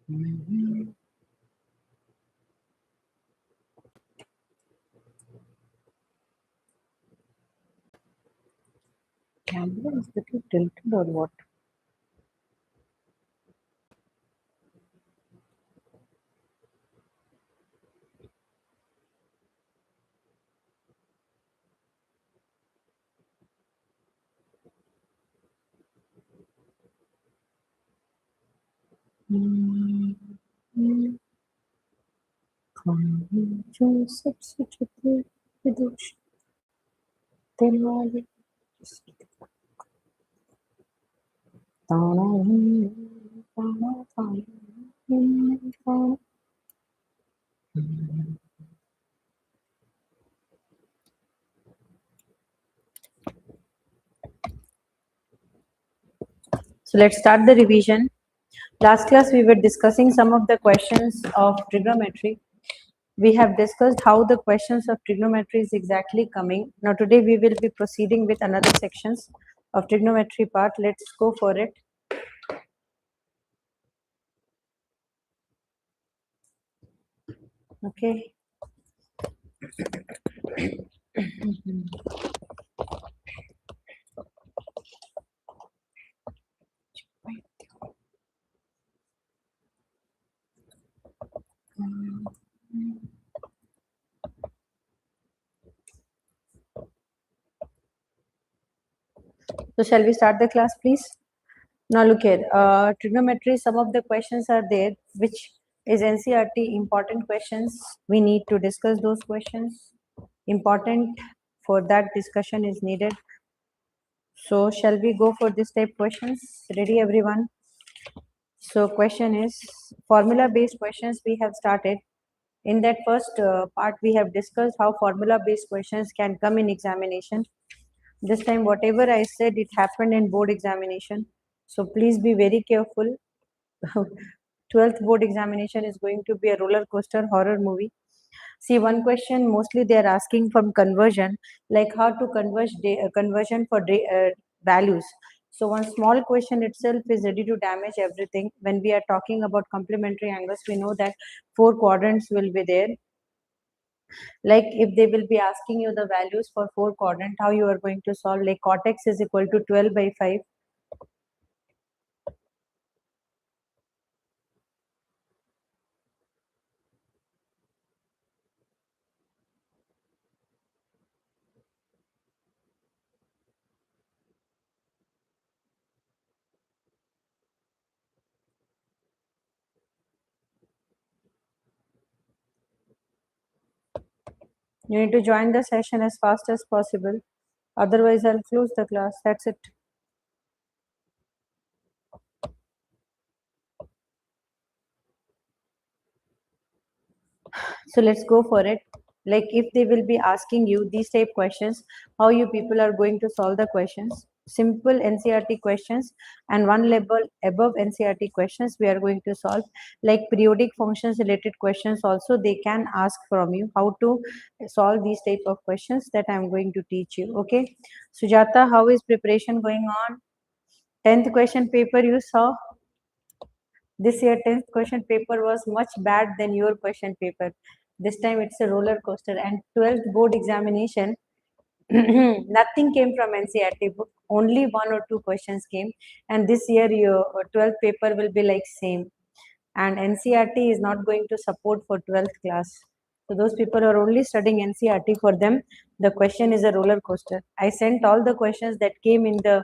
Camera is little tilted or what? So let's start the revision. Last class we were discussing some of the questions of trigonometry. We have discussed how the questions of trigonometry is exactly coming. Now today we will be proceeding with another sections of trigonometry part. Let's go for it. Okay. So shall we start the class, please? Now look here, trigonometry, some of the questions are there, which is NCERT important questions. We need to discuss those questions. Important for that discussion is needed. So shall we go for this type questions? Ready everyone? So question is formula based questions we have started. In that first part we have discussed how formula based questions can come in examination. This time whatever I said, it happened in board examination. So please be very careful. 12th board examination is going to be a roller coaster horror movie. See, one question mostly they are asking from conversion, like how to convert conversion for values. So one small question itself is ready to damage everything. When we are talking about complementary angles, we know that 4 quadrants will be there. Like if they will be asking you the values for 4 quadrant, how you are going to solve, like cot x is equal to 12 by 5. You need to join the session as fast as possible. Otherwise, I'll close the class. That's it. So let's go for it. Like if they will be asking you these type questions, how you people are going to solve the questions? Simple NCERT questions and one level above NCERT questions we are going to solve. Like periodic functions related questions also they can ask from you how to solve these type of questions that I am going to teach you. Okay. Sujata, how is preparation going on? 10th question paper you saw? This year 10th question paper was much bad than your question paper. This time it's a roller coaster. And 12th board examination, nothing came from NCERT book. Only 1 or 2 questions came. And this year your 12th paper will be like same. And NCERT is not going to support for 12th class. So those people are only studying NCERT, for them the question is a roller coaster. I sent all the questions that came in the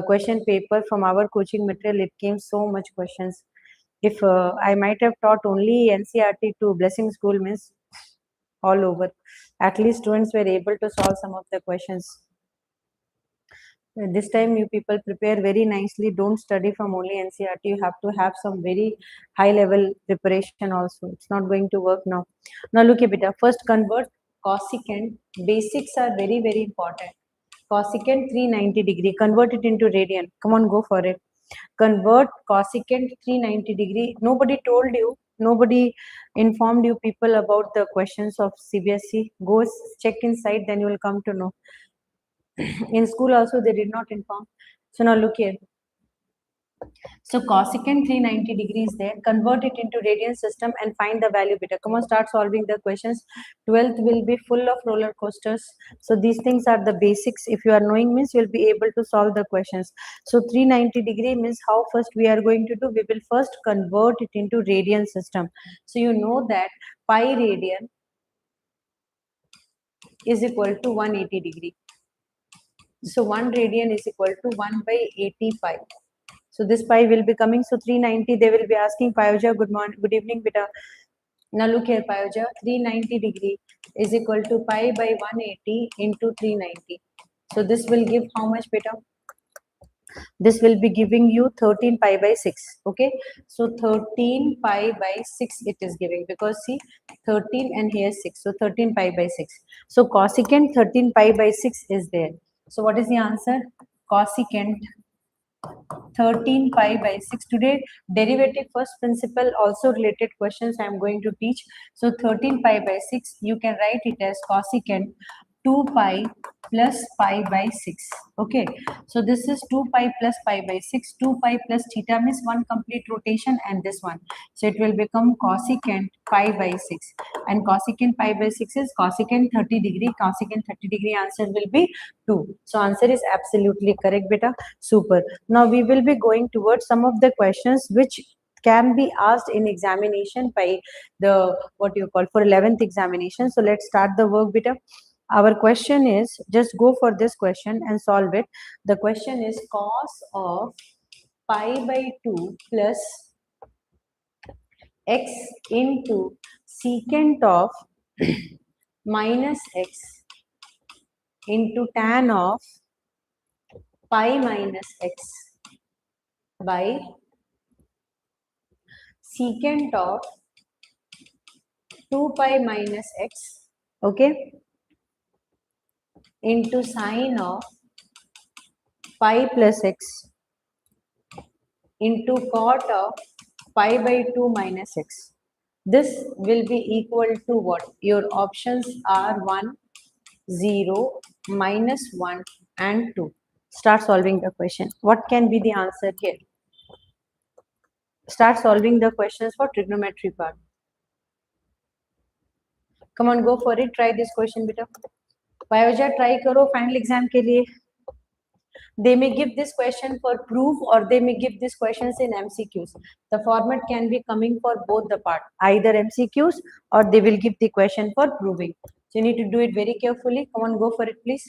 question paper from our coaching material. It came so much questions. If I might have taught only NCERT to Blessing School, means all over. At least students were able to solve some of the questions. This time you people prepare very nicely. Don't study from only NCERT. You have to have some very high level preparation also. It's not going to work now. Now look a bit. First convert cosecant. Basics are very, very important. Cosecant 390 degree. Convert it into radian. Come on, go for it. Convert cosecant 390 degree. Nobody told you. Nobody informed you people about the questions of CBSE. Go check inside, then you will come to know. In school also they did not inform. So now look here. So cosecant 390 degrees there, convert it into radian system and find the value beta. Come on, start solving the questions. 12th will be full of roller coasters. So these things are the basics. If you are knowing means you will be able to solve the questions. So 390 degree means how first we are going to do? We will first convert it into radian system. So you know that pi radian is equal to 180 degree. So 1 radian is equal to 1 by 80 pi. So this pi will be coming. So 390, they will be asking Payoja, good morning, good evening, beta. Now look here, Payoja, 390 degree is equal to pi by 180 into 390. So this will give how much, beta? This will be giving you 13 pi by 6. Okay. So 13 pi by 6 it is giving, because see 13 and here 6. So 13 pi by 6. So cosecant 13 pi by 6 is there. So what is the answer? Cosecant 13 pi by 6. Today derivative first principle also related questions I am going to teach. So 13 pi by 6 you can write it as cosecant 2 pi plus pi by 6. Okay, so this is 2 pi plus pi by 6. 2 pi plus theta means one complete rotation, and this one, so it will become cosecant pi by 6, and cosecant pi by 6 is cosecant 30 degree. Cosecant 30 degree answer will be 2. So answer is absolutely correct, beta. Super. Now we will be going towards some of the questions which can be asked in examination by the what you call for 11th examination. So let's start the work, beta. Our question is, just go for this question and solve it. The question is cos of pi by 2 plus x into secant of minus x into tan of pi minus x by secant of 2 pi minus x, okay, into sine of pi plus x into cot of pi by 2 minus x. This will be equal to what? Your options are 1, 0, minus 1 and 2. Start solving the question. What can be the answer here? Start solving the questions for trigonometry part. Come on, go for it. Try this question, beta. Payoja, try करो final exam के लिए. They may give this question for proof, or they may give these questions in MCQs. The format can be coming for both the part, either MCQs or they will give the question for proving. So you need to do it very carefully. Come on, go for it, please.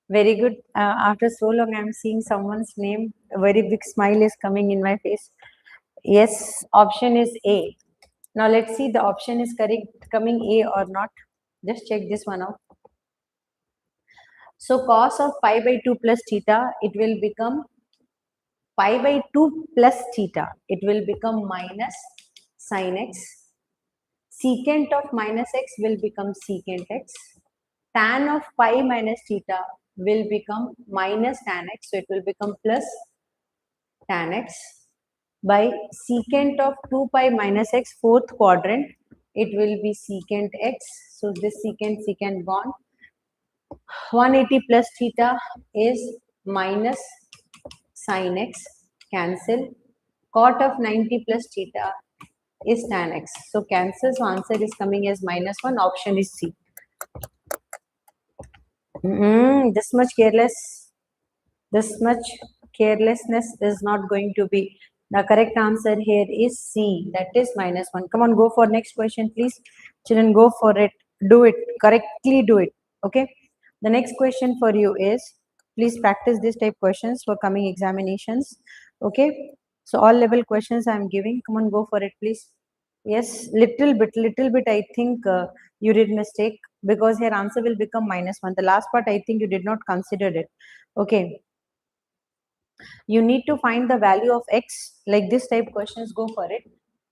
Very good. After so long, I'm seeing someone's name. A very big smile is coming in my face. Yes, option is A. Now let's see the option is correct, coming A or not. Just check this one out. So cos of pi by 2 plus theta, it will become pi by 2 plus theta. It will become minus sin x. Secant of minus x will become secant x. Tan of pi minus theta will become minus tan x. So it will become plus tan x by secant of 2 pi minus x, fourth quadrant, it will be secant x. So this secant gone. 180 plus theta is minus sin x, cancel. Cot of 90 plus theta is tan x. So cancel. So answer is coming as minus 1. Option is C. This much carelessness is not going to be. The correct answer here is C. That is minus 1. Come on, go for next question, please. Children, go for it. Do it. Correctly do it. Okay. The next question for you is, Please practice this type questions for coming examinations. Okay. So all level questions I am giving. Come on, go for it, please. Yes, little bit. I think you did mistake because your answer will become -1. The last part, I think you did not consider it. Okay. You need to find the value of x. Like this type questions, go for it.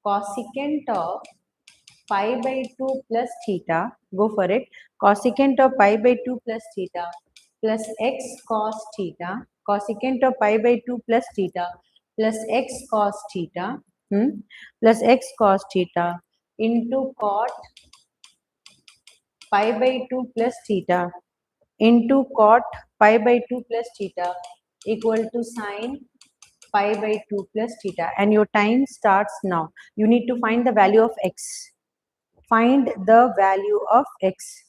Cosecant of pi by 2 plus theta. Go for it. Cosecant of pi by 2 plus theta plus x cos theta. Cosecant of pi by 2 plus theta plus x cos theta plus x cos theta into cot pi by 2 plus theta into cot pi by 2 plus theta equal to sine pi by 2 plus theta, and your time starts now. You need to find the value of x. Find the value of x.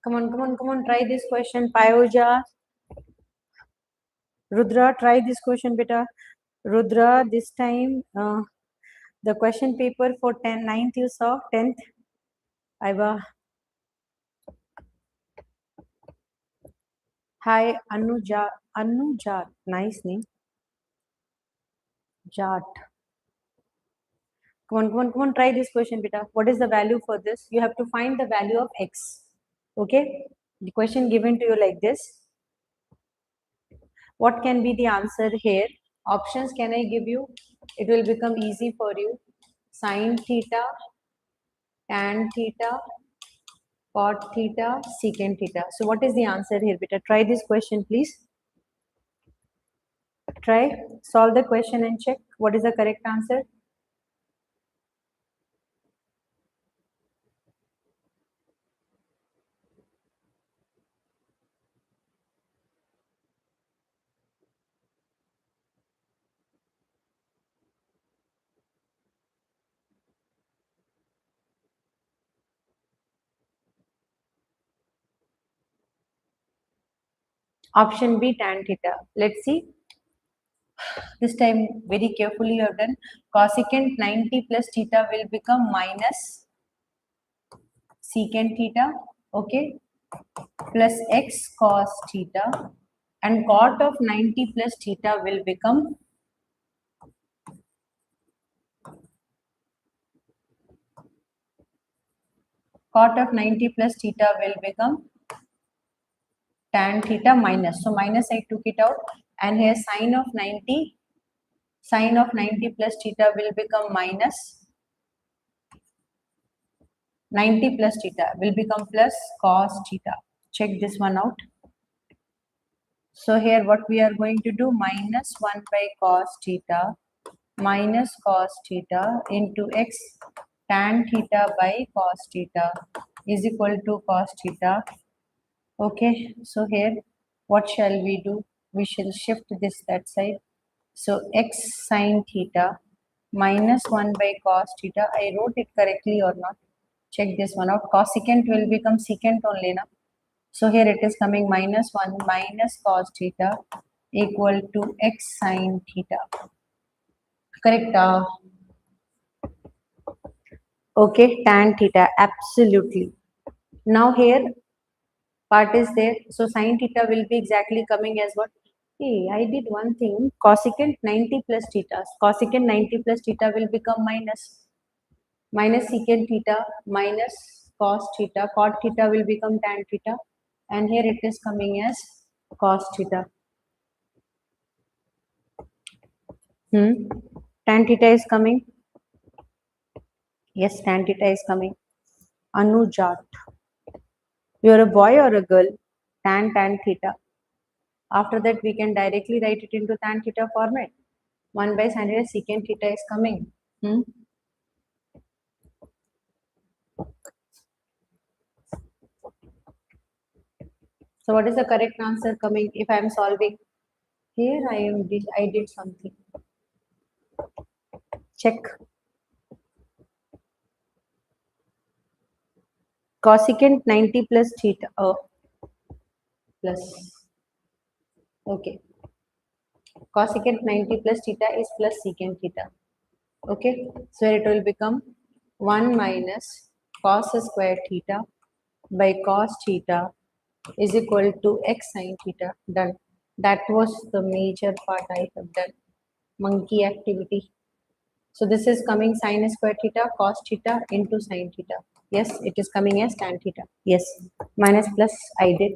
Come on, try this question. Payoja, Rudra, try this question, beta. Rudra, this time the question paper for 9th you saw, 10th. Aiva. Hi, Anujat, nice name. Jat. Come on, try this question, beta. What is the value for this? You have to find the value of x. Okay? The question given to you like this. What can be the answer here? Options can I give you? It will become easy for you. Sine theta, tan theta, cot theta, secant theta. So what is the answer here, beta? Try this question, please. Try, solve the question and check what is the correct answer. Option B, tan theta. Let's see. This time very carefully you have done. Cosecant 90 plus theta will become minus secant theta. Okay. Plus x cos theta. And cot of 90 plus theta will become cot of 90 plus theta will become tan theta minus. So minus I took it out, and here sine of 90 plus theta will become minus 90 plus theta will become plus cos theta. Check this one out. So here what we are going to do, minus 1 by cos theta minus cos theta into x tan theta by cos theta is equal to cos theta. Okay, so here what shall we do? We shall shift this that side. So x sine theta minus 1 by cos theta. I wrote it correctly or not? Check this one out. Cosecant will become secant only now. So here it is coming minus 1 minus cos theta equal to x sine theta. Correct? Okay, tan theta, absolutely. Now here part is there. So sine theta will be exactly coming as what? Hey, I did one thing. Cosecant 90 plus theta. Cosecant 90 plus theta will become minus secant theta minus cos theta. Cot theta will become tan theta. And here it is coming as cos theta. Tan theta is coming. Yes, tan theta is coming. Anujat. You're a boy or a girl? Tan theta. After that, we can directly write it into tan theta format. 1 by sin theta secant theta is coming. So what is the correct answer coming if I am solving? Here I did something. Check. Cosecant 90 plus theta plus Okay, cosecant 90 plus theta is plus secant theta. Okay, so it will become 1 minus cos square theta by cos theta is equal to x sin theta. Done. That was the major part I have done. Monkey activity. So this is coming sin square theta cos theta into sin theta. Yes, it is coming as tan theta. Yes, minus plus I did.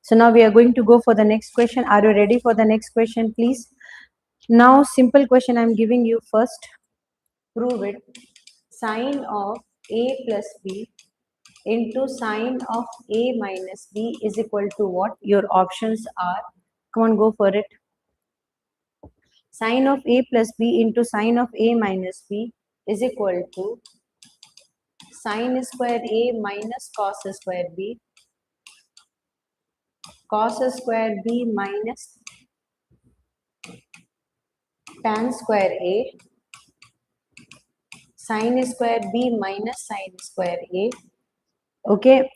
So now we are going to go for the next question. Are you ready for the next question, please? Now, simple question I am giving you first. Prove it. Sine of a plus b into sine of a minus b is equal to what? Your options are. Come on, go for it. Sine of a plus b into sine of a minus b is equal to sine square a minus cos square b, cos square b minus tan square a, sin square b minus sin square a. Okay,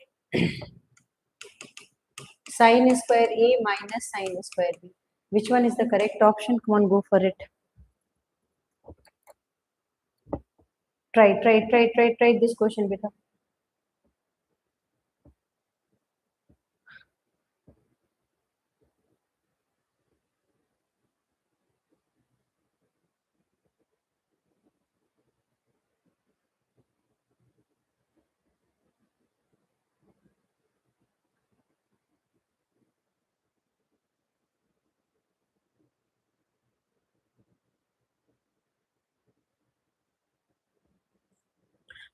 sin square a minus sin square b. Which one is the correct option? Come on, go for it. Try this question, beta.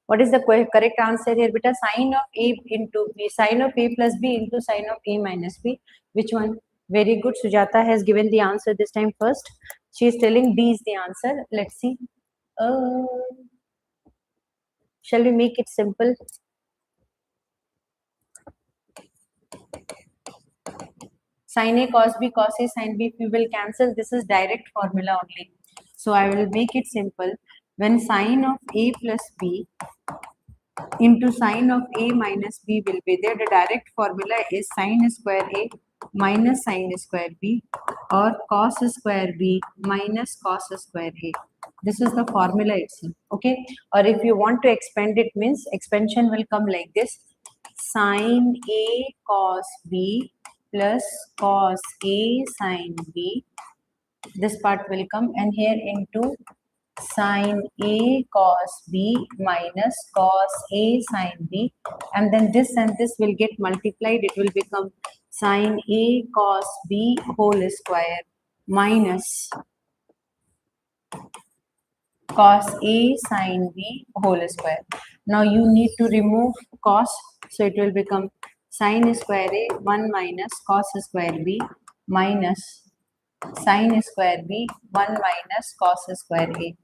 What is the correct answer here, beta? Sine of a into b, sine of a plus b into sine of a minus b. Which one? Very good. Sujata has given the answer this time first. She is telling D is the answer. Let's see. Uh, shall we make it simple? Sin A cos B cos A sin B, if we will cancel, this is direct formula only. So I will make it simple. When sine of A plus B into sine of A minus B will be there, the direct formula is sine square A minus sine square B or cos square B minus cos square A. This is the formula itself. Okay. Or if you want to expand it, means expansion will come like this. Sine A cos B plus cos A sin B. This part will come, and here into sine A cos B minus cos A sin B, and then this and this will get multiplied. It will become sine A cos B whole square minus cos A sin B whole square. Now you need to remove cos, so it will become sin square A 1 minus cos square B minus sin square B 1 minus cos square A.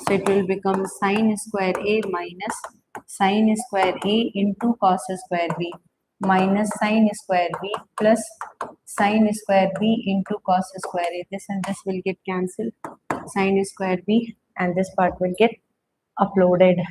So it will become sin square A minus sin square A into cos square B minus sin square B plus sin square B into cos square A. This and this will get cancelled. Sin square B and this part will get uploaded.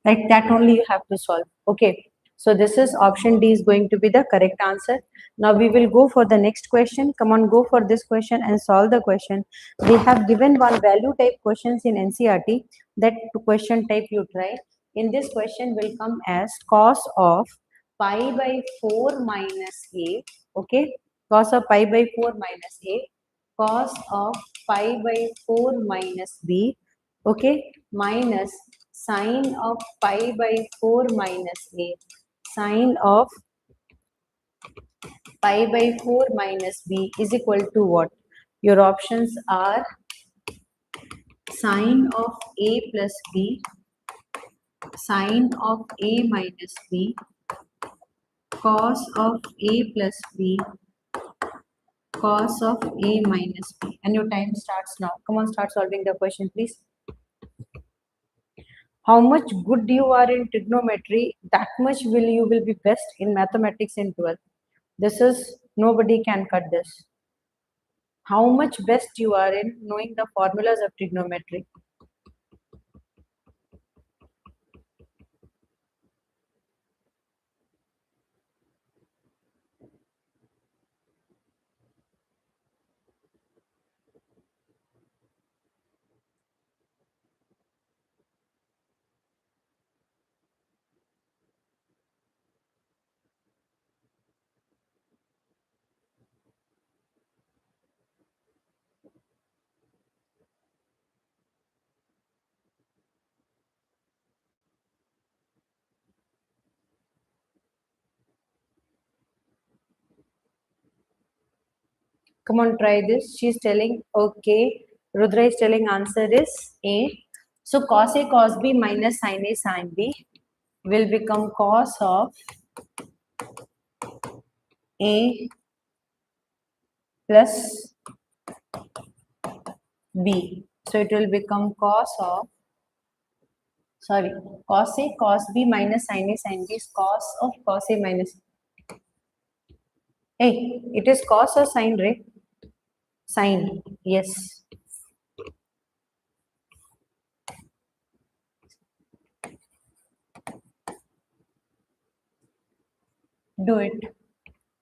Like that only you have to solve. Okay. So this is option D is going to be the correct answer. Now we will go for the next question. Come on, go for this question and solve the question. They have given one value type questions in NCERT. That question type you try. In this question will come as cos of pi by 4 minus a. Okay. Cos of pi by 4 minus a. Cos of pi by 4 minus b. Okay. Minus sine of pi by 4 minus a, sine of pi by 4 minus b is equal to what? Your options are sine of a plus b, sine of a minus b, cos of a plus b, cos of a minus b. And your time starts now. Come on, start solving the question, please. How much good you are in trigonometry, that much you will be best in mathematics in 12th. This is, nobody can cut this. How much best you are in knowing the formulas of trigonometry. Come on, try this. She's telling, okay. Rudra is telling answer is A. So cos A cos B minus sin A sin B will become cos of A plus B. So it will become cos of, sorry, cos A cos B minus sin A sin B is cos of cos A minus. Hey, it is cos or sin, right? Sin, yes. Do it.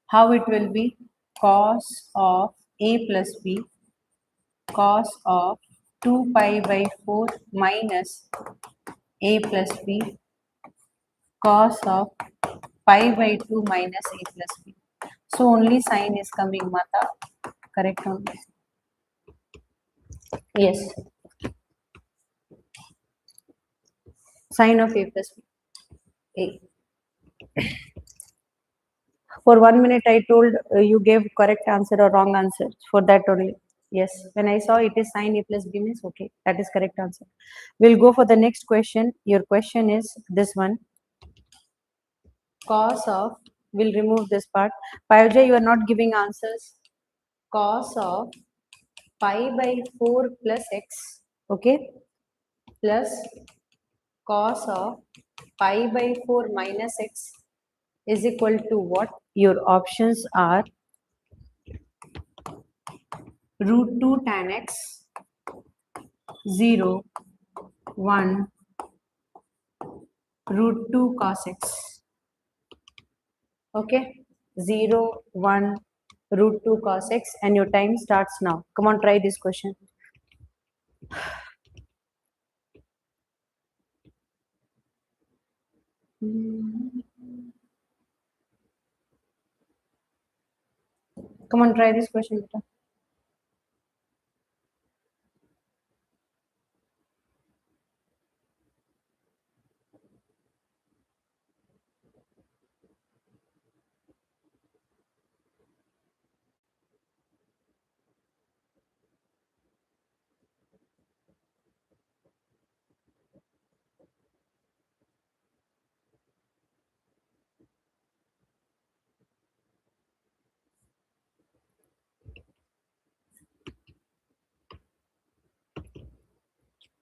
How it will be? Cos of A plus B, cos of 2 pi by 4 minus A plus B, cos of pi by 2 minus A plus B. So only sign is coming, Mata. Correct only. Yes. Sign of A plus B. A. For 1 minute, I told you gave correct answer or wrong answer. For that only. Yes. When I saw it is sin A plus B means okay. That is correct answer. We'll go for the next question. Your question is this one. Cos of, we'll remove this part. Payuja, you are not giving answers. Cos of pi by 4 plus x, okay, plus cos of pi by 4 minus x is equal to what? Your options are root 2 tan x, 0, 1, root 2 cos x. Okay, 0, 1, root 2 cos x, and your time starts now. Come on, try this question. Come on, try this question, beta.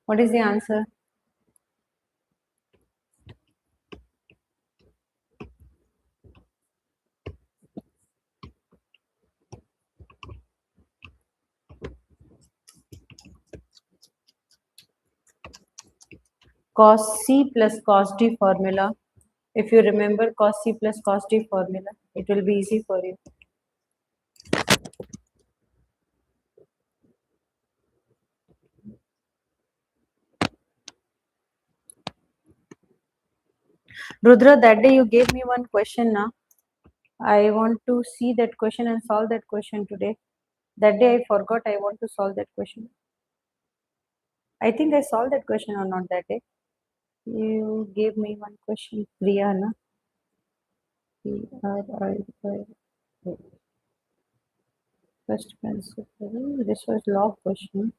What is the answer? Cos C plus cos D formula. If you remember cos C plus cos D formula, it will be easy for you. Rudra, that day you gave me one question now. I want to see that question and solve that question today. That day I forgot I want to solve that question. I think I solved that question or not that day. You gave me one question, Priya, na? First principle. This was log question.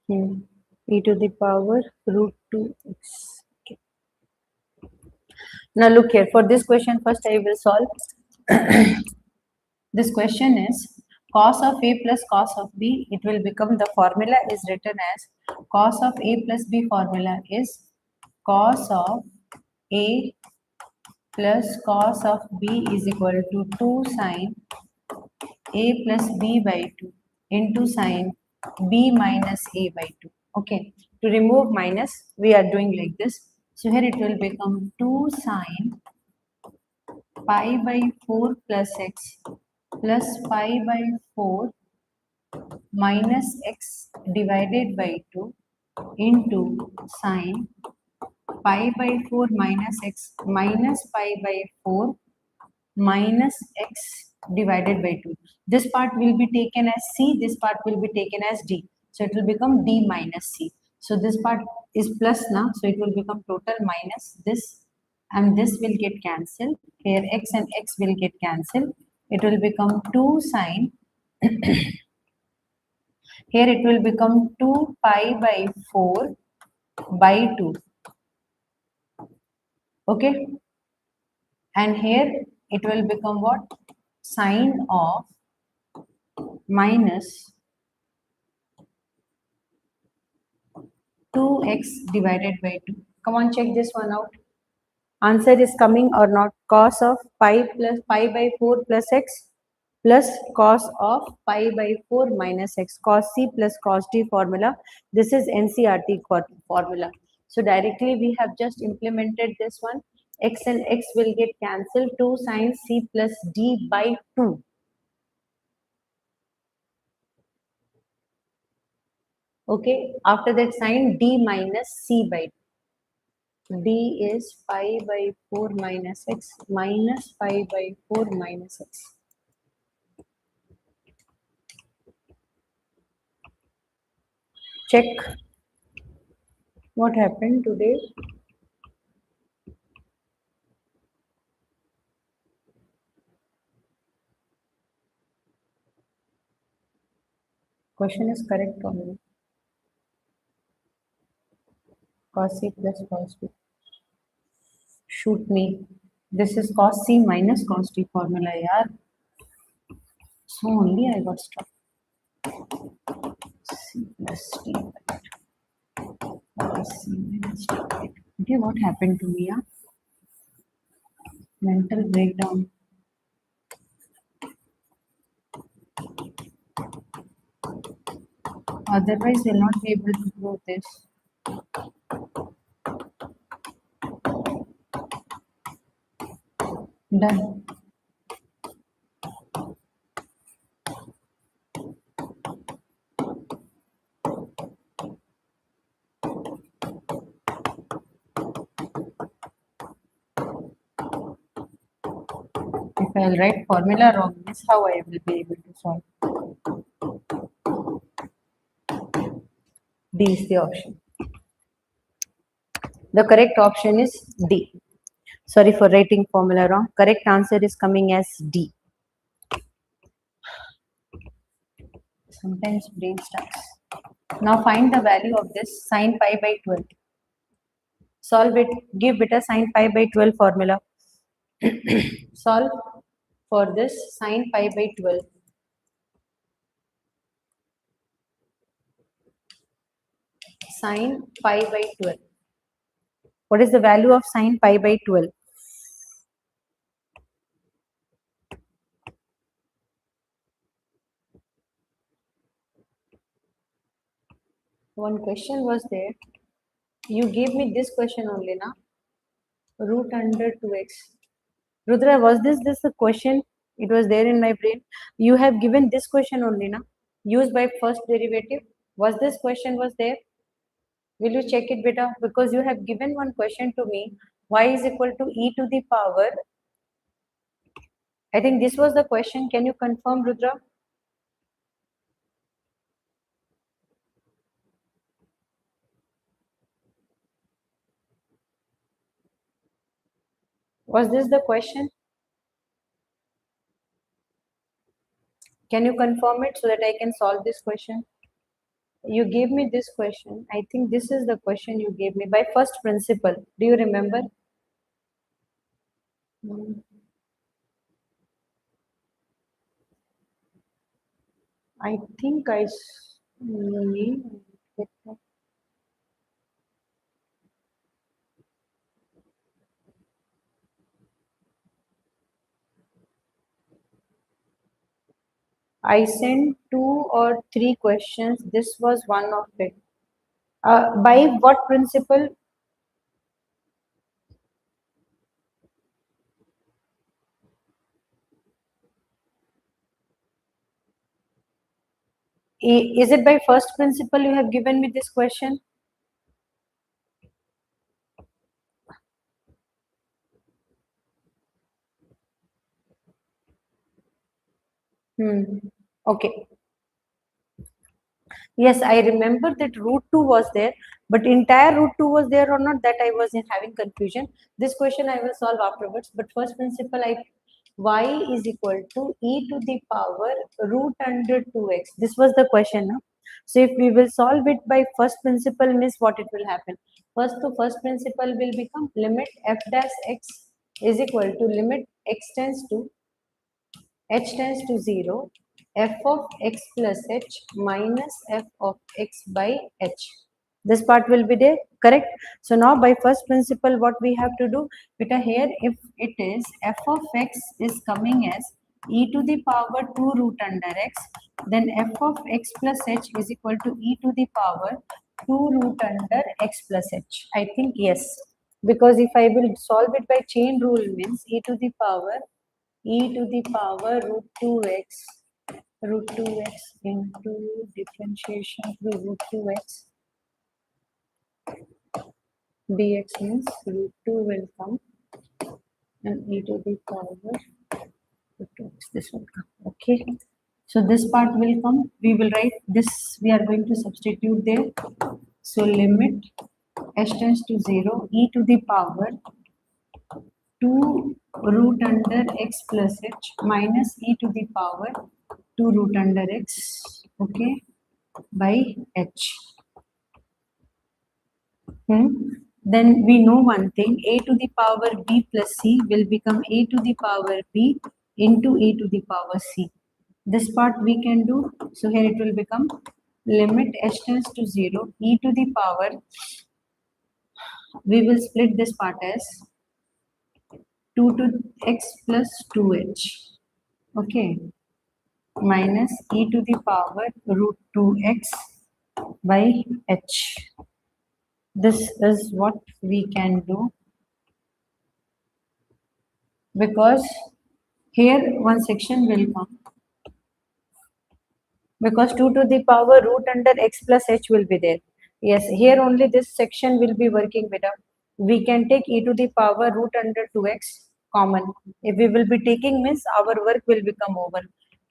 E to the power root 2x. Okay. Now look here. For this question, first I will solve. This question is cos of A plus cos of B. It will become, the formula is written as cos of A plus B formula is cos of A plus cos of B is equal to 2 sine A plus B by 2 into sine B minus A by 2. Okay. To remove minus, we are doing like this. So here it will become 2 sine pi by 4 plus x plus pi by 4 minus x divided by 2 into sine pi by 4 minus x minus pi by 4 minus x divided by 2. This part will be taken as C, this part will be taken as D. So it will become D minus C. So this part is plus now, so it will become total minus this, and this will get cancelled. Here x and x will get cancelled. It will become 2 sine Here it will become 2 pi by 4 by 2. Okay. And here it will become what? Sine of minus 2x divided by 2. Come on, check this one out. Answer is coming or not? Cos of pi by 4 plus x plus cos of pi by 4 minus x. Cos c plus cos d formula. This is NCRT formula. So directly we have just implemented this one. X and x will get cancelled. 2 sine c plus d by 2. Okay. After that sine d minus c by 2. D is pi by 4 minus x minus pi by 4 minus x. Check what happened today. Question is correct or not? Cos c plus cos b. Shoot me. This is cos c minus cos d formula, yaar. So only I got stuck. C plus d cos c minus d. Okay, what happened to me? Yeah? Mental breakdown. Otherwise, we'll not be able to prove this. Done. If I'll write formula wrong, this is how I will be able to solve. D is the option. The correct option is D. Sorry for writing formula wrong. Correct answer is coming as D. Sometimes brain stucks. Now find the value of this sine pi by 12. Solve it. Give beta sine pi by 12 formula. Solve for this sine pi by 12. Sine pi by 12. What is the value of sine pi by 12? One question was there. You gave me this question only, na? Root under 2x. Rudra, was this the question? It was there in my brain. You have given this question only, na? Used by first derivative. Was this question was there? Will you check it, beta? Because you have given one question to me. Y is equal to e to the power. I think this was the question. Can you confirm, Rudra? Was this the question? Can you confirm it so that I can solve this question? You gave me this question. I think this is the question you gave me by first principle. Do you remember? I think I sent 2 or 3 questions. This was one of it. By what principle? Is it by first principle you have given me this question? Okay. Yes, I remember that root 2 was there, but entire root 2 was there or not, that I was in having confusion. This question I will solve afterwards, but first principle I y is equal to e to the power root under 2x. This was the question. No? So if we will solve it by first principle, means what it will happen? First principle will become limit f dash x is equal to limit x tends to h tends to 0, f of x plus h minus f of x by h. This part will be there, correct? So now by first principle, what we have to do, beta here, if it is f of x is coming as e to the power 2 root under x, then f of x plus h is equal to e to the power 2 root under x plus h. I think yes, because if I will solve it by chain rule, means e to the power root 2x into differentiation through root 2x dx means root 2 will come and e to the power root 2x, this will come. Okay, so this part will come, we will write this, we are going to substitute there. So limit h tends to 0, e to the power 2 root under x plus h minus e to the power 2 root under x, okay, by h. Then we know one thing, a to the power b plus c will become a to the power b into e to the power c. This part we can do. So here it will become limit h tends to 0, e to the power, we will split this part as 2 to x plus 2h, okay, minus e to the power root 2x by h. This is what we can do, because here one section will come, because 2 to the power root under x plus h will be there. Yes, here only this section will be working better. We can take e to the power root under 2x common. If we will be taking, means our work will become over,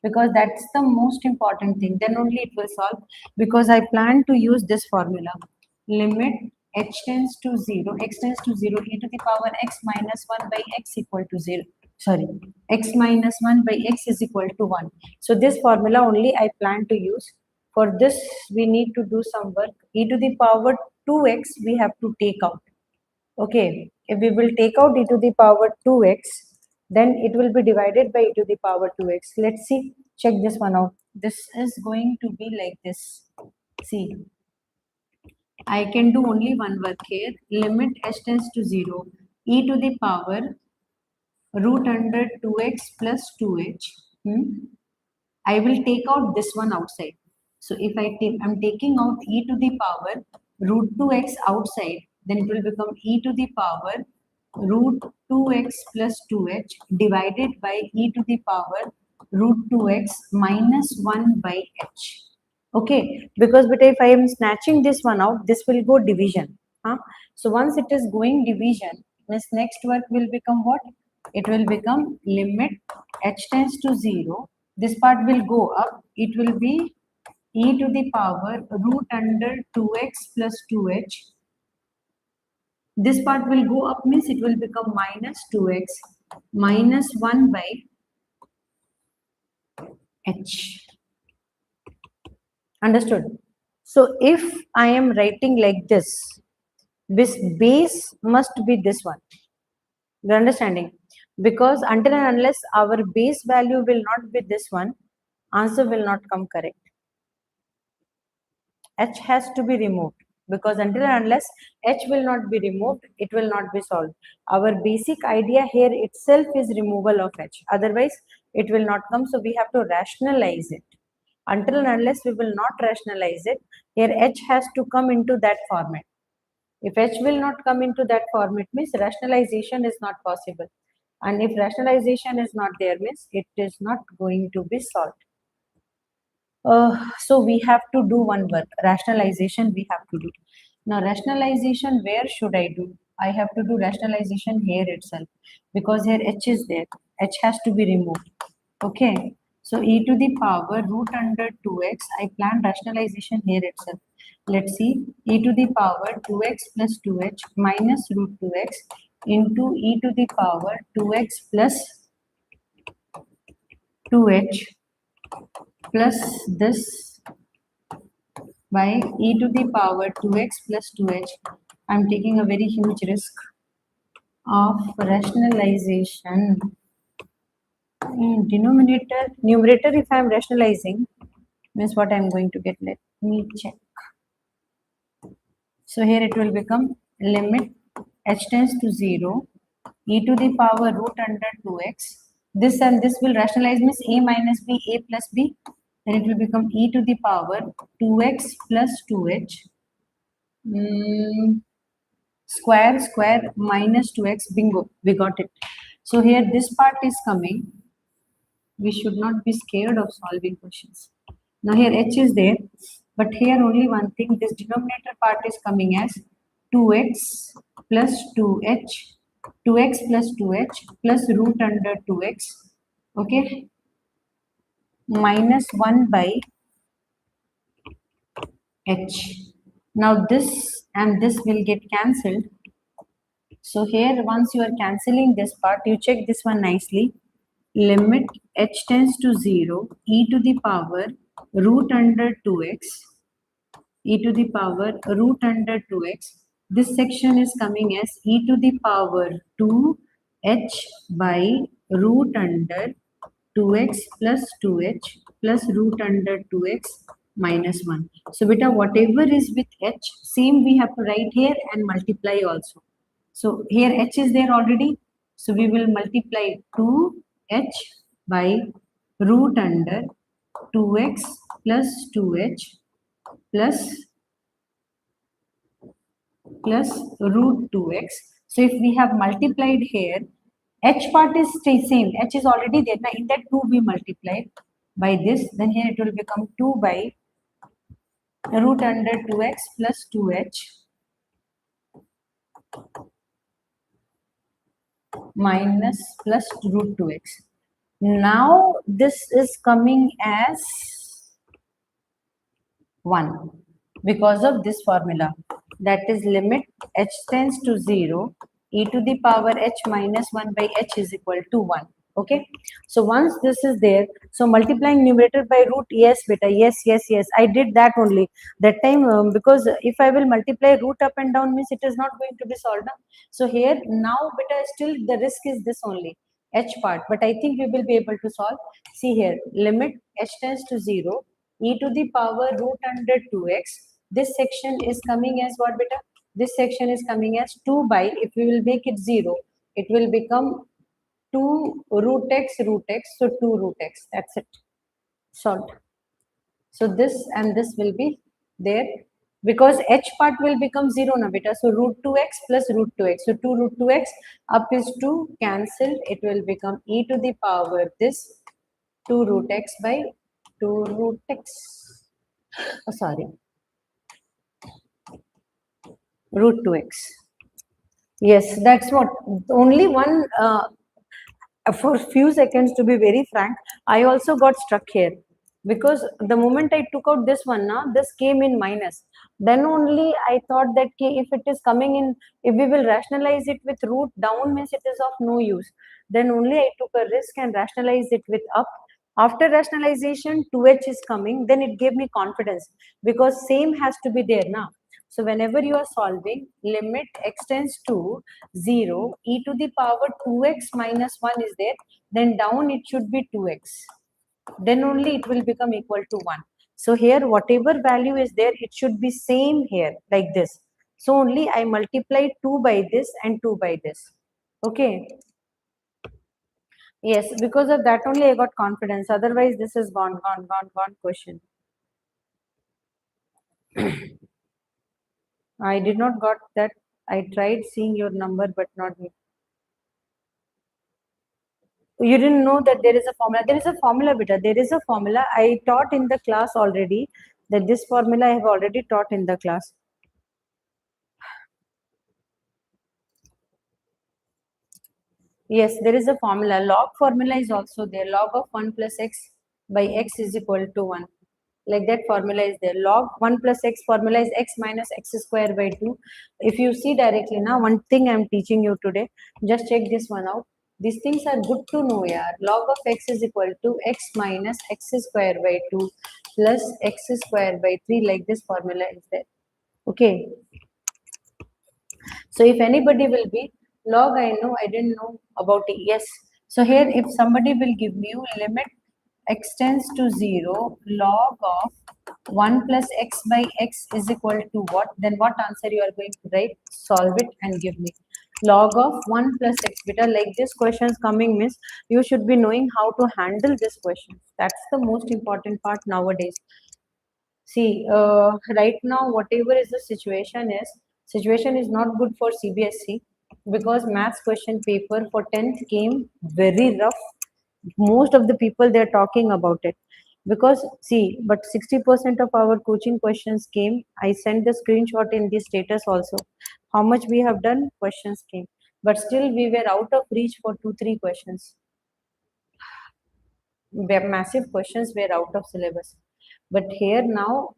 because that's the most important thing. Then only it will solve, because I plan to use this formula. Limit h tends to 0, x tends to 0, e to the power x minus 1 by x equal to 0. Sorry, x minus 1 by x is equal to 1. So this formula only I plan to use. For this, we need to do some work. E to the power 2x we have to take out. Okay, if we will take out e to the power 2x, then it will be divided by e to the power 2x. Let's see, check this one out. This is going to be like this. See, I can do only one work here. Limit h tends to 0, e to the power root under 2x plus 2h. I will take out this one outside. So if I'm taking out e to the power root 2x outside, then it will become e to the power root 2x plus 2h divided by e to the power root 2x minus 1 by h. Okay, because but if I am snatching this one out, this will go division. So once it is going division, this next work will become what? It will become limit h tends to 0. This part will go up. It will be e to the power root under 2x plus 2h. This part will go up, means it will become minus 2x minus 1 by h. Understood? So if I am writing like this base must be this one. The understanding? Because until and unless our base value will not be this one, answer will not come correct. H has to be removed, because until and unless H will not be removed, it will not be solved. Our basic idea here itself is removal of H. Otherwise, it will not come. So we have to rationalize it. Until and unless we will not rationalize it, here H has to come into that format. If H will not come into that format, means rationalization is not possible. And if rationalization is not there, means it is not going to be solved. So we have to do one work, rationalization we have to do. Now rationalization, where should I do? I have to do rationalization here itself, because here H is there. H has to be removed. Okay. So e to the power root under 2x, I plan rationalization here itself. Let's see, e to the power 2x plus 2h minus root 2x into e to the power 2x plus 2h plus this by e to the power 2x plus 2h. I'm taking a very huge risk of rationalization. Denominator, numerator, if I am rationalizing, means what I am going to get. Let me check. So here it will become limit h tends to 0 e to the power root under 2x. This and this will rationalize, means a minus b, a plus b. Then it will become e to the power 2x plus 2h. Square minus 2x. Bingo, we got it. So here this part is coming. We should not be scared of solving questions. Now here h is there, but here only one thing, this denominator part is coming as 2x plus 2h, 2x plus 2h plus root under 2x, okay, minus 1 by h. Now this and this will get cancelled. So here once you are cancelling this part, you check this one nicely. Limit h tends to 0 e to the power root under 2x, e to the power root under 2x. This section is coming as e to the power 2h by root under 2x plus 2h plus root under 2x minus 1. So beta, whatever is with h, same we have to write here and multiply also. So here h is there already. So we will multiply 2h by root under 2x plus 2h plus root 2x. So if we have multiplied here, h part is same, h is already there. Now in that 2 we multiplied by this, then here it will become 2 by root under 2x plus 2h minus plus root 2x. Now this is coming as 1 because of this formula, that is limit h tends to 0 e to the power h minus 1 by h is equal to 1. Okay, so once this is there, so multiplying numerator by root, yes beta, yes, I did that only that time, because if I will multiply root up and down means it is not going to be solved. So here now beta, still the risk is this only h part, but I think we will be able to solve. See here, limit h tends to 0 e to the power root under 2x. This section is coming as what beta? This section is coming as 2 by, if we will make it 0, it will become 2 root x, so 2 root x, that's it, solved. So this and this will be there because h part will become 0 na beta, so root 2x plus root 2x, so 2 root 2x up is 2, cancel, it will become e to the power this 2 root x by 2 root x, oh, sorry, root 2x. Yes, that's what, only one, for a few seconds, to be very frank, I also got stuck here because the moment I took out this one, now this came in minus. Then only I thought that if it is coming in, if we will rationalize it with root down means it is of no use. Then only I took a risk and rationalized it with up. After rationalization, 2h is coming, then it gave me confidence because same has to be there now. So whenever you are solving, limit x tends to 0, e to the power 2x minus 1 is there, then down it should be 2x. Then only it will become equal to 1. So here whatever value is there, it should be same here like this. So only I multiply 2 by this and 2 by this. Okay. Yes, because of that only I got confidence. Otherwise this is gone question. I did not got that. I tried seeing your number, but not me. You didn't know that there is a formula. There is a formula, beta. There is a formula. I taught in the class already. That this formula I have already taught in the class. Yes, there is a formula. Log formula is also there. Log of 1 plus x by x is equal to 1. Like that formula is there. Log 1 plus x formula is x minus x square by 2. If you see directly now, one thing I am teaching you today, just check this one out. These things are good to know, yeah. Log of x is equal to x minus x square by 2 plus x square by 3, like this formula is there. Okay. So if anybody will be log, I know, I didn't know about it. Yes. So here if somebody will give you limit x tends to 0, log of 1 plus x by x is equal to what? Then what answer you are going to write? Solve it and give me. Log of 1 plus x, beta, like this questions coming means you should be knowing how to handle this question. That's the most important part nowadays. See, right now, whatever is the situation is not good for CBSE because maths question paper for 10th came very rough. Most of the people they're talking about it because see, but 60% of our coaching questions came. I sent the screenshot in the status also. How much we have done? Questions came, but still we were out of reach for 2-3 questions. Massive questions were out of syllabus. But here now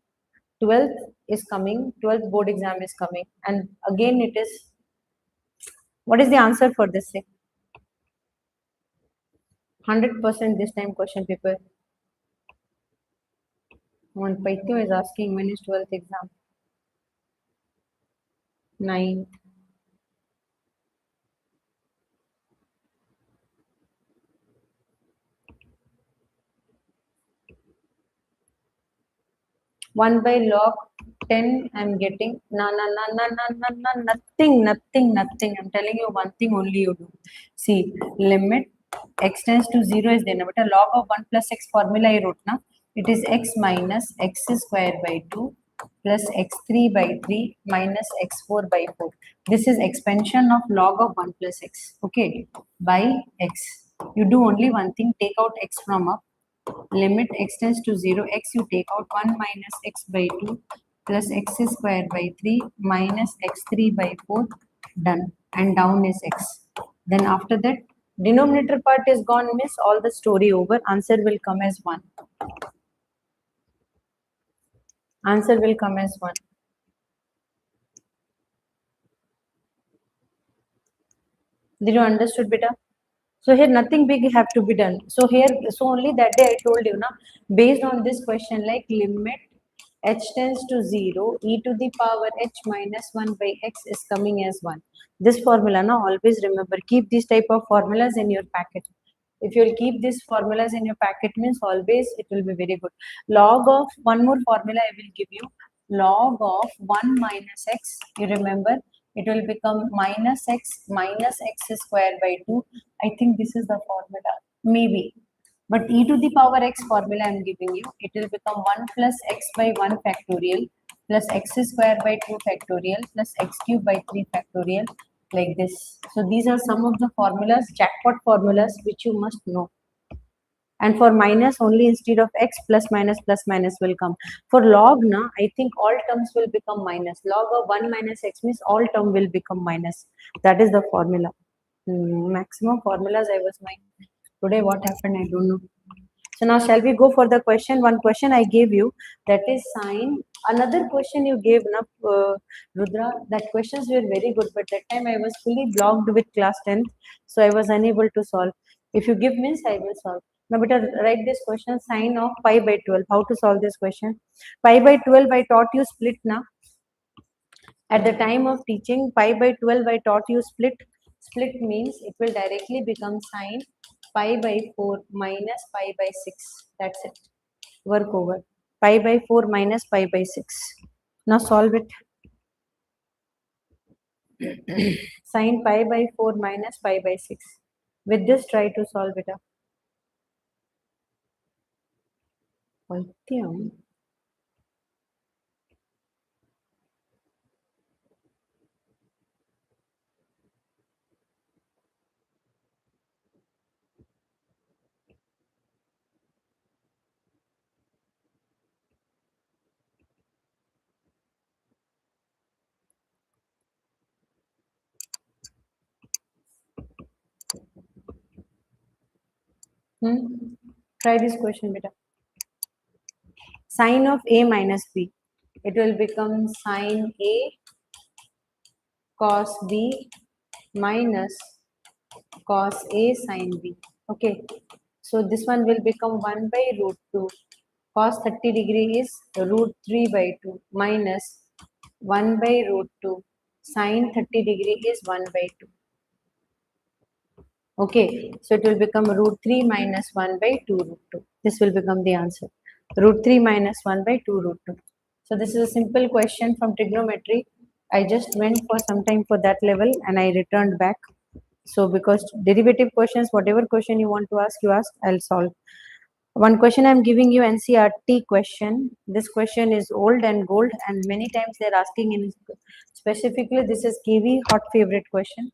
12th is coming, 12th board exam is coming, and again it is, what is the answer for this thing? 100% this time question paper. One Paityo is asking when is 12th exam? 9th. One by log 10, I'm getting nothing. I'm telling you one thing only you do. See, limit x tends to 0 is there. But a log of 1 plus x formula I wrote now. It is x minus x square by 2 plus x3 by 3 minus x4 by 4. This is expansion of log of 1 plus x. Okay, by x. You do only one thing, take out x from up. Limit x tends to 0, x you take out 1 minus x by 2 plus x square by 3 minus x3 by 4, done, and down is x. Then after that, denominator part is gone, miss, all the story over, answer will come as 1. Answer will come as 1. Did you understood, beta? So here nothing big have to be done. So here, so only that day I told you, na, based on this question, like limit h tends to 0, e to the power h minus 1 by x is coming as 1. This formula, now always remember, keep these type of formulas in your packet. If you'll keep these formulas in your packet means always it will be very good. Log of, one more formula I will give you, log of 1 minus x, you remember, it will become minus x square by 2. I think this is the formula, maybe. But e to the power x formula I am giving you, it will become 1 plus x by 1 factorial plus x square by 2 factorial plus x cube by 3 factorial, like this. So these are some of the formulas, jackpot formulas, which you must know. And for minus only, instead of x, plus minus will come. For log, na, I think all terms will become minus. Log of 1 minus x means all term will become minus. That is the formula. Maximum formulas I was knowing. Today what happened, I don't know. So now shall we go for the question? One question I gave you, that is sine. Another question you gave, na, Rudra, that questions were very good, but that time I was fully blocked with class 10th, so I was unable to solve. If you give means I will solve. Now better write this question, sine of pi by 12. How to solve this question? Pi by 12 I taught you split, na. At the time of teaching, pi by 12 I taught you split. Split means it will directly become sine pi by 4 minus pi by 6. That's it. Work over. Pi by 4 minus pi by 6. Now solve it. Sine pi by 4 minus pi by 6. With this, try to solve it up. Paityam. Try this question, beta. Sine of a minus b. It will become sine a cos b minus cos A sin B. Okay, so this one will become 1 by root 2. Cos 30 degree is root 3 by 2 minus 1 by root 2. Sin 30 degree is 1 by 2. Okay, so it will become root 3 minus 1 by 2 root 2. This will become the answer. Root 3 minus 1 by 2 root 2. So this is a simple question from trigonometry. I just went for some time for that level and I returned back. So because derivative questions, whatever question you want to ask, you ask, I'll solve. One question I'm giving you NCRT question. This question is old and gold and many times they're asking in specifically this is KV hot favorite question.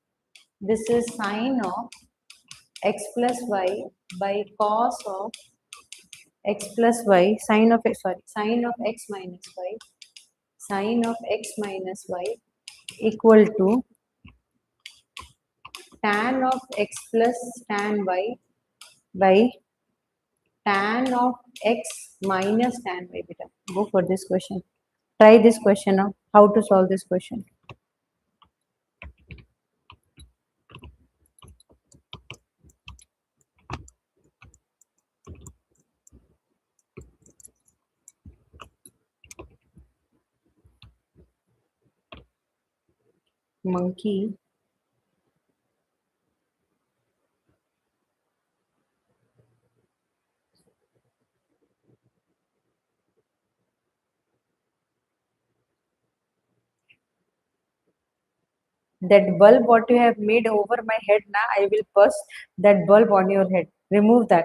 This is sine of x plus y by cos of x plus y, sine of x minus y, sine of x minus y equal to tan of x plus tan y by tan of x minus tan y. Beta, go for this question. Try this question now. How to solve this question? Monkey. That bulb what you have made over my head now, I will burst that bulb on your head. Remove that.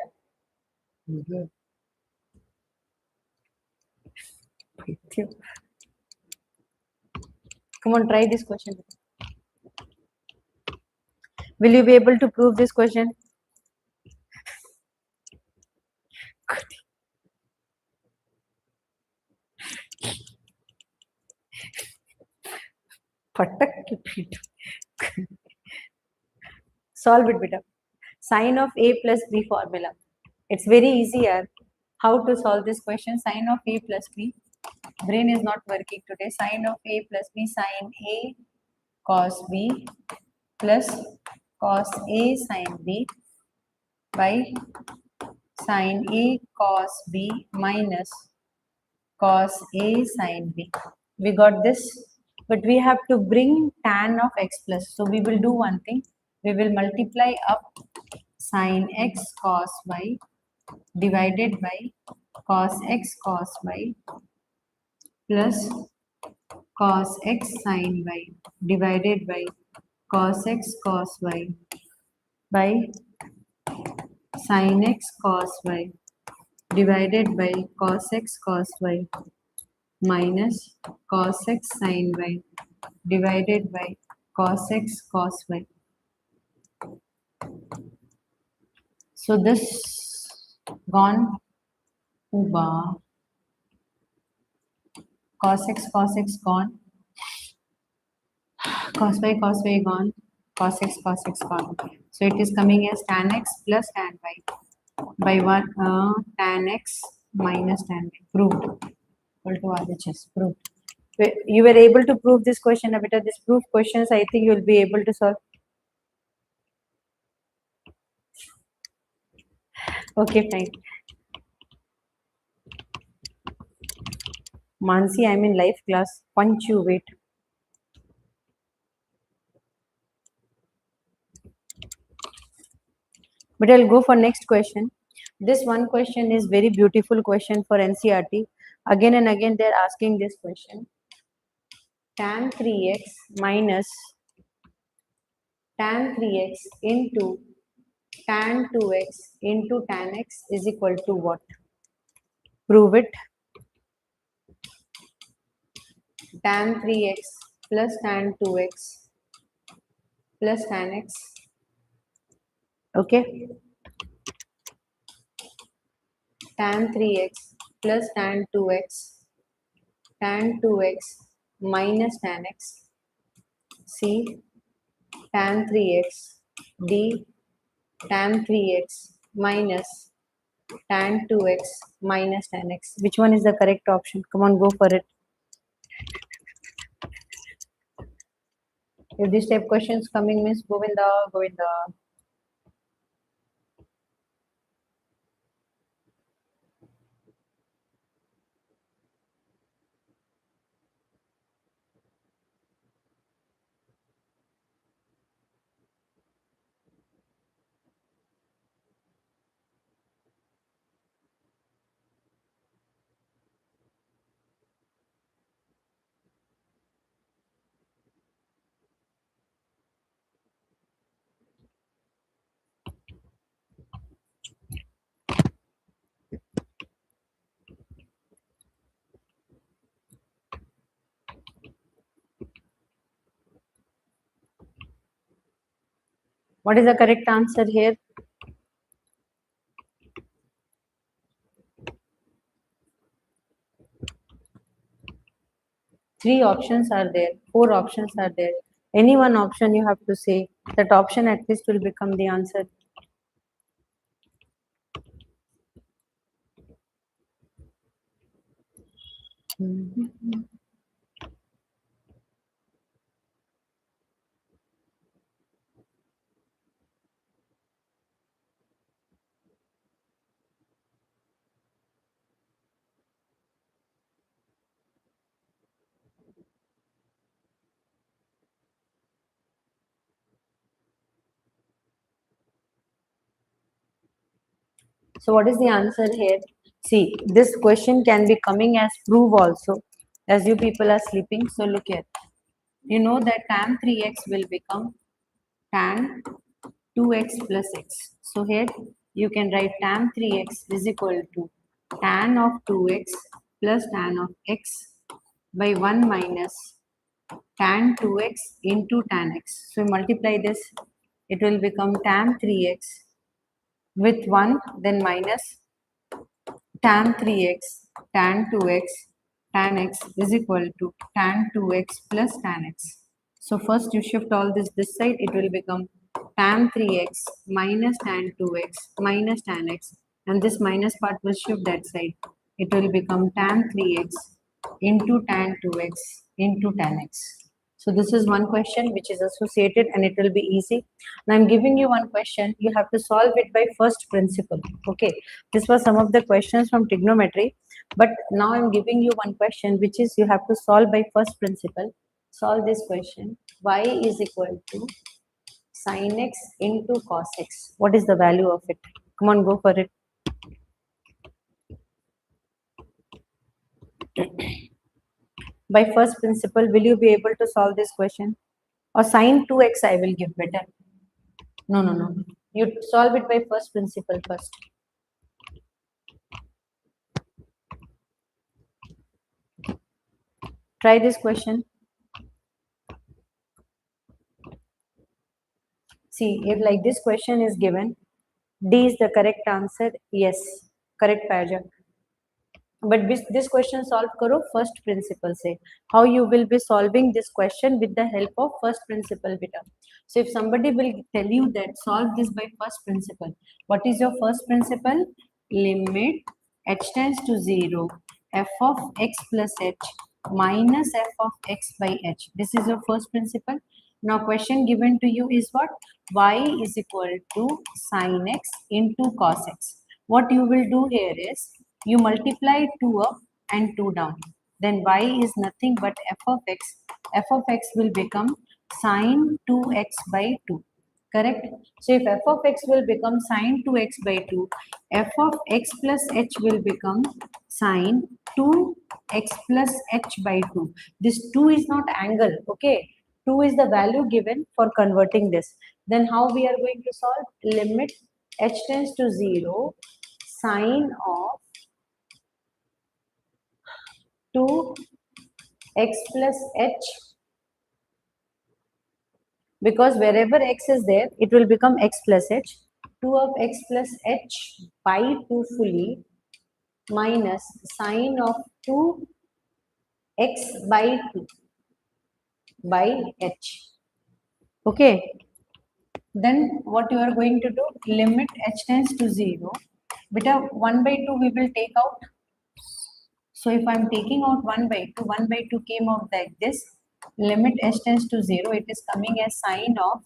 Come on, try this question. Will you be able to prove this question? Solve it, beta. Sine of A plus B formula. It's very easy, yaar. How to solve this question? Sine of A plus B. Brain is not working today. Sine of A plus B, sine A cos B plus cos A sin B by sine A cos B minus cos A sin B. We got this, but we have to bring tan of x plus. So we will do one thing. We will multiply up sin x cos y divided by cos x cos y plus cos x sin y divided by cos x cos y by sin x cos y divided by cos x cos y minus cos x sin y divided by cos x cos y. So this gone uba, cos x gone, cos y gone, cos x gone. So it is coming as tan x plus tan y by 1 tan x minus tan y. Proved. Equal to RHS. Proved. You were able to prove this question, Abita. This proof questions, I think you will be able to solve. Okay, fine. Mansi, I'm in life class. Punch you, wait. But I'll go for next question. This one question is very beautiful question for NCRT. Again and again they're asking this question. Tan 3x minus tan 3x into tan 2x into tan x is equal to what? Prove it. Tan 3x plus tan 2x plus tan x. Okay. Tan 3x plus tan 2x minus tan x. C tan 3x d tan 3x minus tan 2x minus tan x. Which one is the correct option? Come on, go for it. If this type questions coming means Govinda, Govinda. What is the correct answer here? Three options are there, four options are there. Any one option you have to say. That option at least will become the answer. So what is the answer here? See, this question can be coming as prove also, as you people are sleeping. So look here. You know that tan 3x will become tan 2x plus x. So here you can write tan 3x is equal to tan of 2x plus tan of x by 1 minus tan 2x into tan x. So multiply this, it will become tan 3x with 1, then minus tan 3x, tan 2x, tan x is equal to tan 2x plus tan x. So first you shift all this side, it will become tan 3x minus tan 2x minus tan x, and this minus part will shift that side. It will become tan 3x into tan 2x into tan x. So this is one question which is associated and it will be easy. Now I'm giving you one question. You have to solve it by first principle. Okay. This was some of the questions from trigonometry. But now I'm giving you one question which is you have to solve by first principle. Solve this question. Y is equal to sin x into cos x. What is the value of it? Come on, go for it. By first principle, will you be able to solve this question? Or sin 2x I will give better. No, no, no. You solve it by first principle first. Try this question. See, if like this question is given, D is the correct answer. Yes, correct Paja. But this question solve karo first principle से. How you will be solving this question with the help of first principle beta. So if somebody will tell you that solve this by first principle, what is your first principle? Limit h tends to 0 f of x plus h minus f of x by h. This is your first principle. Now question given to you is what? Y is equal to sin x into cos x. What you will do here is you multiply 2 up and 2 down. Then y is nothing but f of x. F of x will become sine 2x by 2. Correct? So if f of x will become sine 2x by 2, f of x plus h will become sine 2x plus h by 2. This 2 is not angle, okay? 2 is the value given for converting this. Then how we are going to solve? Limit h tends to 0, sine of 2x plus h, because wherever x is there, it will become x plus h. 2 of x plus h by 2 fully minus sine of 2x by 2 by h. Okay. Then what you are going to do? Limit h tends to 0. Beta 1 by 2 we will take out. So if I am taking out 1 by 2, 1 by 2 came out like this. Limit h tends to 0. It is coming as sine of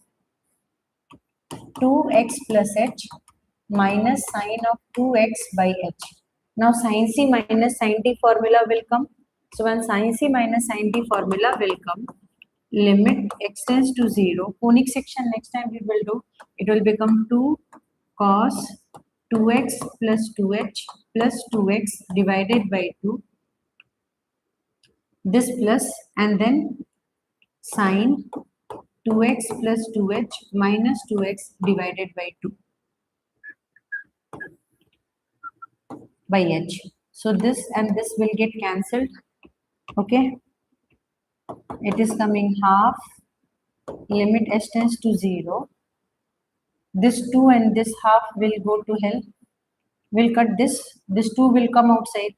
2x plus h minus sine of 2x by h. Now sin c minus sin t formula will come. So when sin c minus sin t formula will come, limit x tends to 0. Conic section next time we will do. It will become 2 cos 2x plus 2h plus 2x divided by 2. This plus and then sine 2x plus 2h minus 2x divided by 2 by h. So this and this will get cancelled. Okay. It is coming half limit h tends to 0 This 2 and this half will go to hell. We'll cut this 2 will come outside.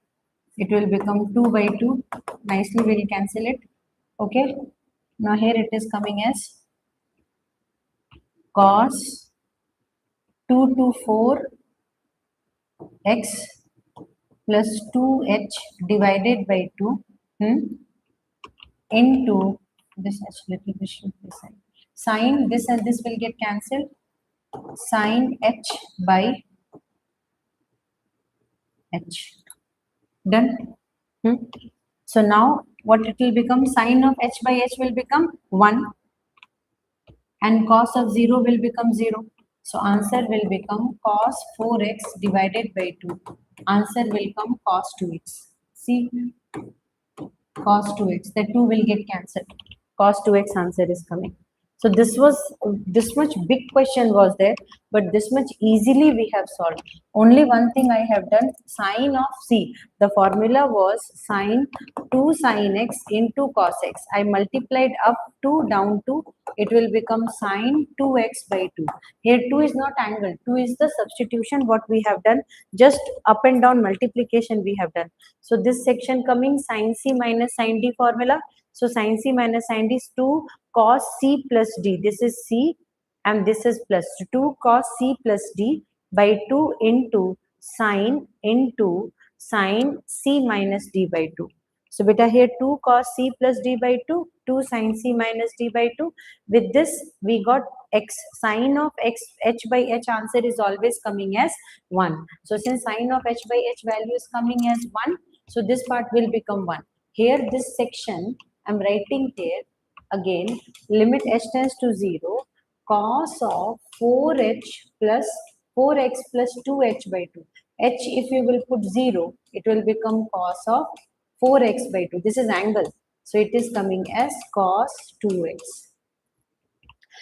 It will become 2 by 2. Nicely we'll cancel it. Okay. Now here it is coming as cos 2 to 4 x plus 2h divided by 2 into this actually this should be sine this and this will get cancelled, sine h by h. Done. So now what it will become, sine of h by h will become 1 and cos of 0 will become 0. So answer will become cos 4x divided by 2. Answer will come cos 2x. See, cos 2x. The 2 will get cancelled. Cos 2x answer is coming. So this much big question was there, but this much easily we have solved. Only one thing I have done, sine of c. The formula was sine 2 sine x into cos x. I multiplied up to down to, it will become sine 2x by 2. Here 2 is not angle, 2 is the substitution what we have done, just up and down multiplication we have done. So this section coming sine c minus sine d formula. So sine c minus sine d is 2 cos c plus d. This is c and this is plus 2 cos c plus d by 2 into sine c minus d by 2. So beta here 2 cos c plus d by 2, 2 sine c minus d by 2. With this we got x, sine of x, h by h answer is always coming as 1. So since sine of h by h value is coming as 1, so this part will become 1. Here this section I am writing here again, limit h tends to 0, cos of 4h plus 4x plus 2h by 2. H if you will put 0, it will become cos of 4x by 2. This is angle. So it is coming as cos 2x.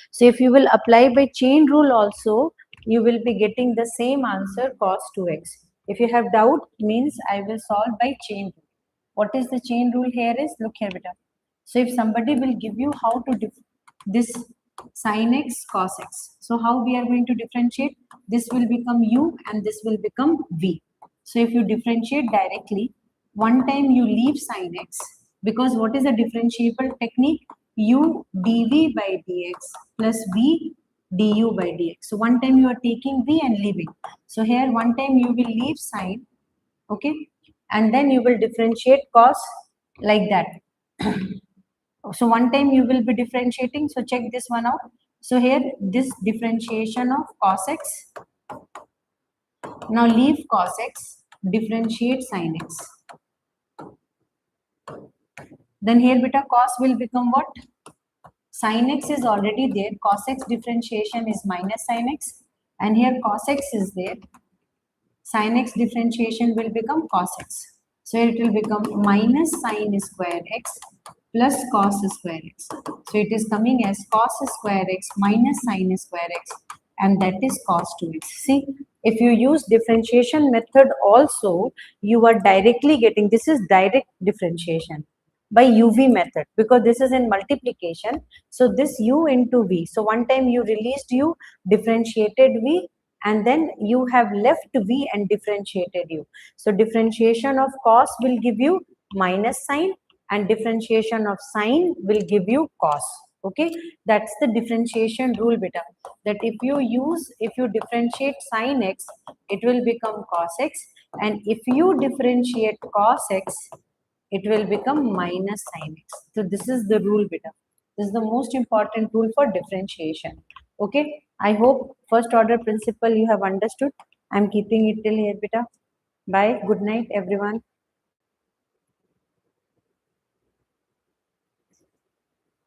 So if you will apply by chain rule also, you will be getting the same answer cos 2x. If you have doubt, means I will solve by chain rule. What is the chain rule here is, look here beta. So if somebody will give you how to this sin x cos x. So how we are going to differentiate? This will become u and this will become v. So if you differentiate directly, one time you leave sin x, because what is the differentiable technique? U dv by dx plus v du by dx. So one time you are taking v and leaving. So here one time you will leave sin, okay, and then you will differentiate cos like that. So one time you will be differentiating. So check this one out. So here this differentiation of cos x. Now leave cos x, differentiate sin x. Then here beta cos will become what? Sin x is already there. Cos x differentiation is minus sin x. And here cos x is there. Sin x differentiation will become cos x. So it will become minus sin square x plus cos square x. So it is coming as cos square x minus sin square x, and that is cos 2x. See, if you use differentiation method also, you are directly getting, this is direct differentiation by UV method, because this is in multiplication. So this u into v. So one time you released u, differentiated v, and then you have left v and differentiated u. So differentiation of cos will give you minus sin, and differentiation of sine will give you cos. Okay, that's the differentiation rule beta, that if you differentiate sin x, it will become cos x, and if you differentiate cos x, it will become minus sin x. So this is the rule beta. This is the most important rule for differentiation. Okay, I hope first order principle you have understood. I'm keeping it till here beta. Bye, good night everyone.